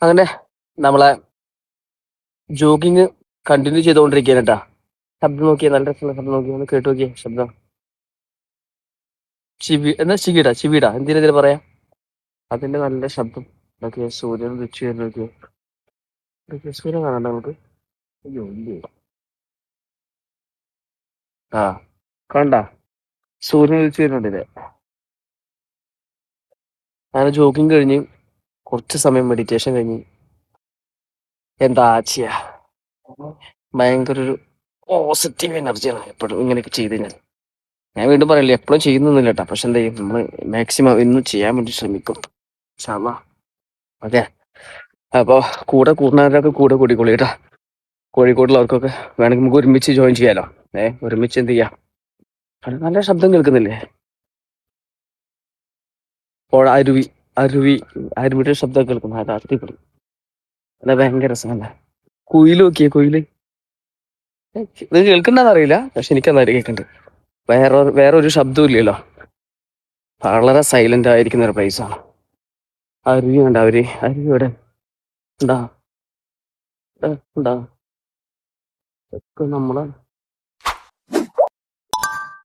അങ്ങനെ നമ്മളെ jogging continue ചെയ്തുകൊണ്ടിരിക്കുകയാണ് കേട്ടാ. ശബ്ദം നോക്കിയേ, നല്ല രസമുള്ള ശബ്ദം നോക്കിയേ, ഒന്ന് കേട്ടു നോക്കിയേ ശബ്ദം. ചിവിടാ എന്തിനാ പറയാ, അതിന്റെ നല്ല ശബ്ദം. നോക്കിയേ സൂര്യൻ ഉദിച്ചു വരുന്ന നോക്കിയേ. സൂര്യൻ കാണണ്ട നമുക്ക്? അയ്യോ ഇല്ലേ. ആ കണ്ട, സൂര്യൻ ഉദിച്ചു വരുന്നുണ്ടല്ലേ. അങ്ങനെ ജോഗിങ് കഴിഞ്ഞ് കുറച്ച് സമയം മെഡിറ്റേഷൻ കഴിഞ്ഞ് എന്താ ചെയ്യാ, ഭയങ്കര ഒരു പോസിറ്റീവ് എനർജിയാണ് എപ്പോഴും ഇങ്ങനെയൊക്കെ ചെയ്ത് കഴിഞ്ഞാൽ. ഞാൻ വീണ്ടും പറയില്ല, എപ്പോഴും ചെയ്യുന്നൊന്നുമില്ല കേട്ടോ. പക്ഷെ എന്താ ചെയ്യും, നമ്മൾ മാക്സിമം ഇന്നും ചെയ്യാൻ വേണ്ടി ശ്രമിക്കും. ഇൻഷാ അല്ലാ. ഓക്കെ, അപ്പോൾ കൂടെ കൂടുന്നവരൊക്കെ കൂടെ കൂടിക്കോളി കേട്ടോ. കോഴിക്കോടുള്ളവർക്കൊക്കെ വേണമെങ്കിൽ നമുക്ക് ഒരുമിച്ച് ജോയിൻ ചെയ്യാലോ. ഒരുമിച്ച് എന്ത് ചെയ്യാം. നല്ല ശബ്ദം കേൾക്കുന്നില്ലേ? അപ്പോൾ അരുവി അരുവി അരുവിയുടെ ശബ്ദം കേൾക്കുന്നു. അത് അടിപൊളി, അല്ല ഭയങ്കര രസമല്ല. കുയില് നോക്കിയേ, കുയില്. ഇത് കേൾക്കണ്ടെന്ന് അറിയില്ല, പക്ഷെ എനിക്കെന്നാലും കേൾക്കുന്നുണ്ട്. വേറൊരു ശബ്ദവും ഇല്ലല്ലോ. വളരെ സൈലന്റ് ആയിരിക്കുന്ന ഒരു പ്ലേസാണ്. അരുവി ഉണ്ട്, അരുവി ഇവിടെ ഉണ്ടാ ഉണ്ടാ ഒക്കെ നമ്മളെ